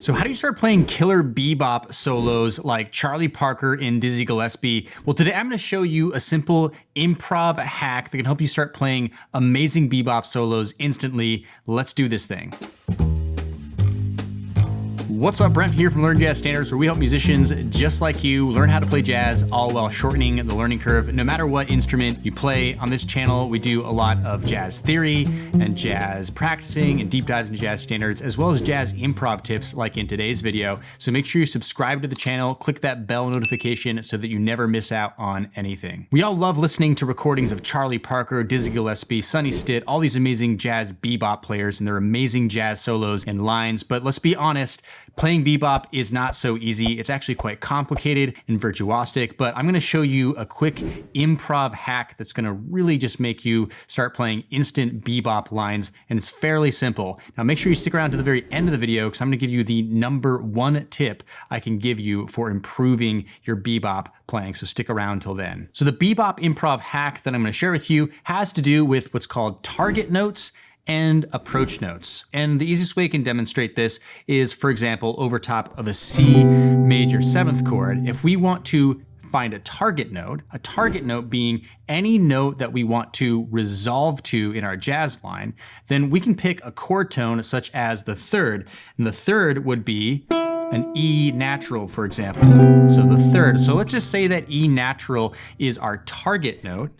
So how do you start playing killer bebop solos like Charlie Parker in Dizzy Gillespie? Well, today I'm going to show you a simple improv hack that can help you start playing amazing bebop solos instantly. Let's do this thing. What's up, Brent here from Learn Jazz Standards, where we help musicians just like you learn how to play jazz, all while shortening the learning curve. No matter what instrument you play on this channel, we do a lot of jazz theory and jazz practicing and deep dives into jazz standards, as well as jazz improv tips like in today's video. So make sure you subscribe to the channel, click that bell notification so that you never miss out on anything. We all love listening to recordings of Charlie Parker, Dizzy Gillespie, Sonny Stitt, all these amazing jazz bebop players and their amazing jazz solos and lines. But let's be honest, playing bebop is not so easy. It's actually quite complicated and virtuosic, but I'm gonna show you a quick improv hack that's gonna really just make you start playing instant bebop lines, and it's fairly simple. Now make sure you stick around to the very end of the video because I'm gonna give you the #1 tip I can give you for improving your bebop playing, so stick around till then. So the bebop improv hack that I'm gonna share with you has to do with what's called target notes and approach notes. And the easiest way you can demonstrate this is, for example, over top of a C major 7th chord. If we want to find a target note being any note that we want to resolve to in our jazz line, then we can pick a chord tone such as the 3rd. And the 3rd would be an E natural, for example. So the 3rd. So let's just say that E natural is our target note.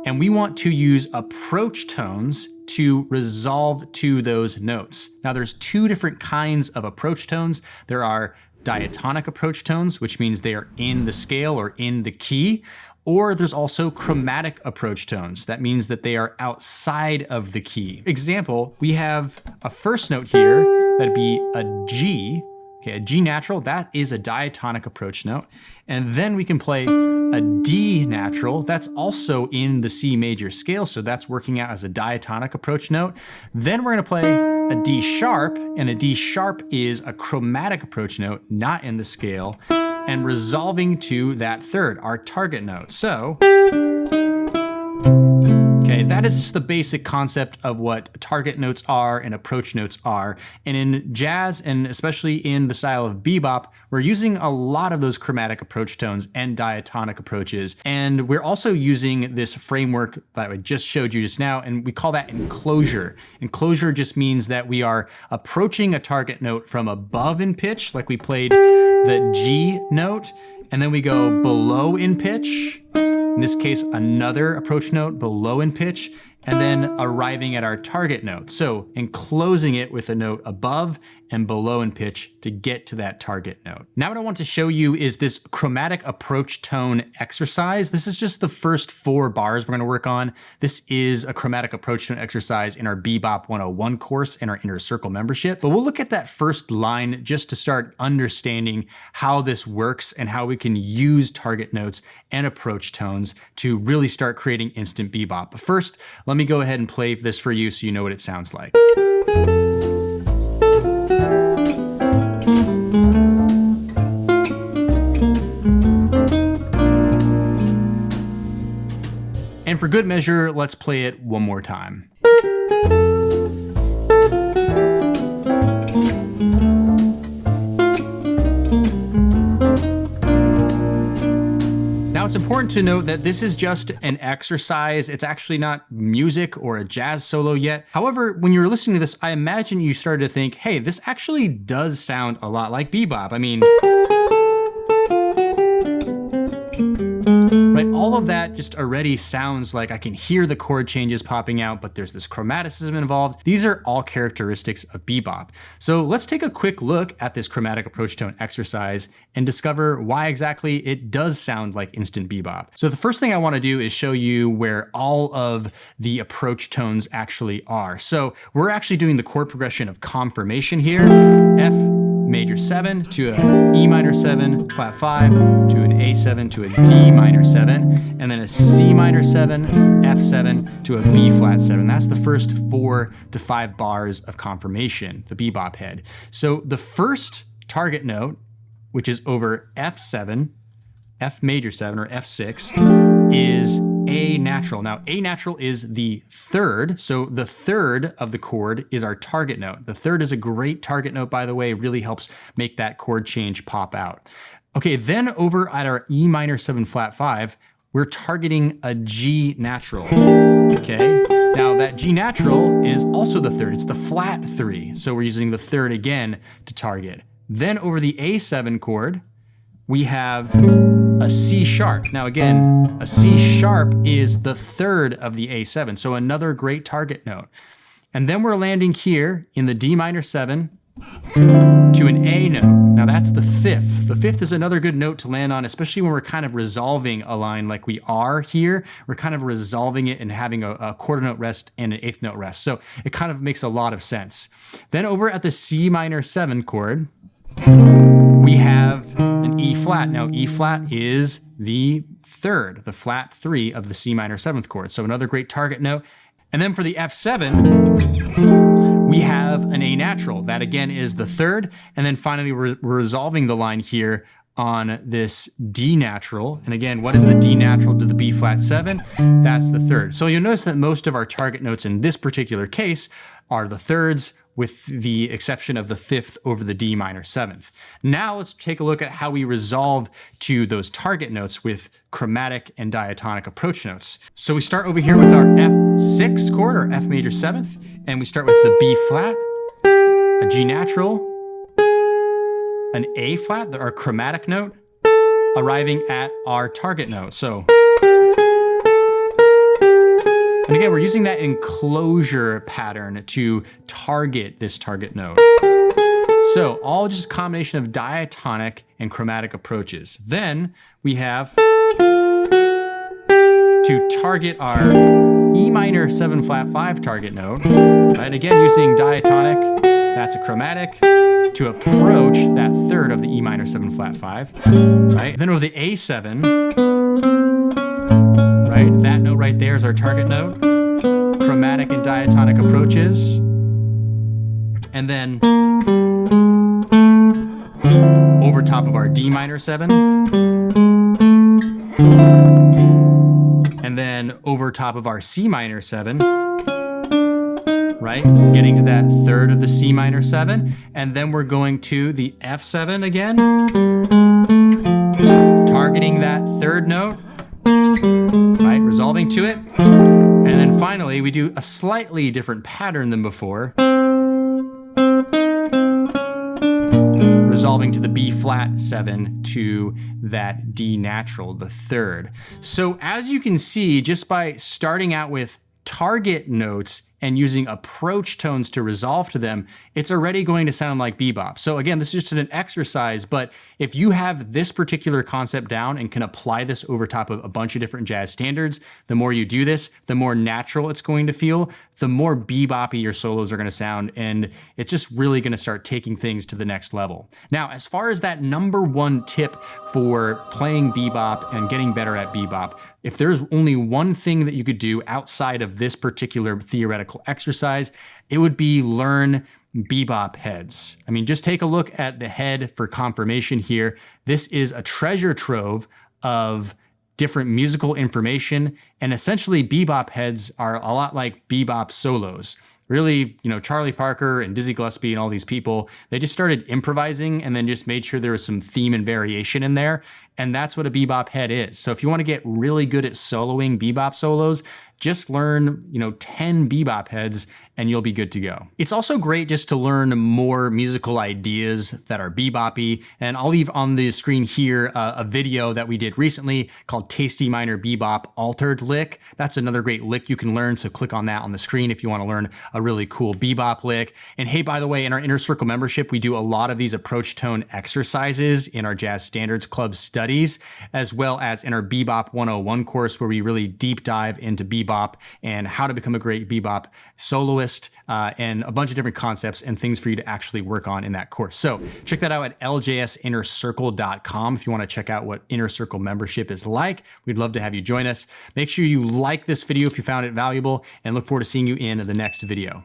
And we want to use approach tones to resolve to those notes. Now there's two different kinds of approach tones. There are diatonic approach tones, which means they are in the scale or in the key, or there's also chromatic approach tones. That means that they are outside of the key. Example, we have a first note here, that'd be a G. Okay, a G natural, that is a diatonic approach note. And then we can play a D natural, that's also in the C major scale, so that's working out as a diatonic approach note. Then we're gonna play a D sharp, and a D sharp is a chromatic approach note, not in the scale, and resolving to that 3rd, our target note. So, okay, that is just the basic concept of what target notes are and approach notes are. And in jazz, and especially in the style of bebop, we're using a lot of those chromatic approach tones and diatonic approaches. And we're also using this framework that I just showed you just now, and we call that enclosure. Enclosure just means that we are approaching a target note from above in pitch, like we played the G note, and then we go below in pitch. In this case, another approach note below in pitch, and then arriving at our target note. So enclosing it with a note above and below in pitch to get to that target note. Now what I want to show you is this chromatic approach tone exercise. This is just the first 4 bars we're gonna work on. This is a chromatic approach tone exercise in our Bebop 101 course in our Inner Circle membership. But we'll look at that first line just to start understanding how this works and how we can use target notes and approach tones to really start creating instant bebop. But first, let me go ahead and play this for you so you know what it sounds like. And for good measure, let's play it one more time. Now it's important to note that this is just an exercise. It's actually not music or a jazz solo yet. However, when you're listening to this, I imagine you started to think, hey, this actually does sound a lot like bebop. I mean, right, all of that just already sounds like I can hear the chord changes popping out, but there's this chromaticism involved. These are all characteristics of bebop. So let's take a quick look at this chromatic approach tone exercise and discover why exactly it does sound like instant bebop. So the first thing I want to do is show you where all of the approach tones actually are. So we're actually doing the chord progression of confirmation here. F major 7 to a E minor 7, flat 5, to an A7 to a D minor 7, and then a C minor 7, F7 to a B flat 7. That's the first 4 to 5 bars of confirmation, the bebop head. So the first target note, which is over F7, F major 7 or F6, is A natural. Now, A natural is the third. So the third of the chord is our target note. The third is a great target note, by the way. It really helps make that chord change pop out. Okay, then over at our E minor 7 flat 5, we're targeting a G natural. Okay, now that G natural is also the third. It's the flat 3. So we're using the third again to target. Then over the A7 chord, we have a C sharp. Now again, a C sharp is the third of the A7, so another great target note. And then we're landing here in the D minor 7 to an A note. Now that's the fifth. The fifth is another good note to land on, especially when we're kind of resolving a line like we are here. We're kind of resolving it and having a quarter note rest and an eighth note rest. So it kind of makes a lot of sense. Then over at the C minor 7 chord, we have an E flat. Now E flat is the third, the flat 3 of the C minor 7th chord. So another great target note. And then for the F7, we have an A natural. That again is the third. And then finally we're resolving the line here on this D natural. And again, what is the D natural to the B flat 7? That's the third. So you'll notice that most of our target notes in this particular case are the thirds, with the exception of the fifth over the D minor 7th. Now let's take a look at how we resolve to those target notes with chromatic and diatonic approach notes. So we start over here with our F6 chord, or F major 7th, and we start with the B flat, a G natural, an A flat, our chromatic note, arriving at our target note. So, and again, we're using that enclosure pattern to target this target note. So all just a combination of diatonic and chromatic approaches. Then we have to target our E minor 7 flat 5 target note, right? Again, using diatonic, that's a chromatic, to approach that third of the E minor 7 flat 5, right? Then over the A7, right? That note right there is our target note. Chromatic and diatonic approaches. And then over top of our D minor 7. And then over top of our C minor 7. Right? Getting to that third of the C minor 7. And then we're going to the F7 again. Targeting that third note. Right? Resolving to it. And then finally, we do a slightly different pattern than before. Resolving to the B flat 7 to that D natural, the third. So as you can see, just by starting out with target notes and using approach tones to resolve to them, it's already going to sound like bebop. So again, this is just an exercise, but if you have this particular concept down and can apply this over top of a bunch of different jazz standards, the more you do this, the more natural it's going to feel, the more beboppy your solos are going to sound, and it's just really going to start taking things to the next level. Now, as far as that #1 tip for playing bebop and getting better at bebop, if there's only one thing that you could do outside of this particular theoretical exercise, it would be learn bebop heads. I mean, just take a look at the head for confirmation here. This is a treasure trove of different musical information, and essentially bebop heads are a lot like bebop solos. Really, you know, Charlie Parker and Dizzy Gillespie and all these people, they just started improvising and then just made sure there was some theme and variation in there. And that's what a bebop head is. So if you want to get really good at soloing bebop solos, just learn, 10 bebop heads and you'll be good to go. It's also great just to learn more musical ideas that are beboppy. And I'll leave on the screen here a video that we did recently called Tasty Minor Bebop Altered Lick. That's another great lick you can learn. So click on that on the screen if you want to learn a really cool bebop lick. And hey, by the way, in our Inner Circle membership, we do a lot of these approach tone exercises in our Jazz Standards Club studies, as well as in our Bebop 101 course, where we really deep dive into bebop and how to become a great bebop soloist, and a bunch of different concepts and things for you to actually work on in that course. So check that out at ljsinnercircle.com if you want to check out what Inner Circle membership is like. We'd love to have you join us. Make sure you like this video if you found it valuable, and look forward to seeing you in the next video.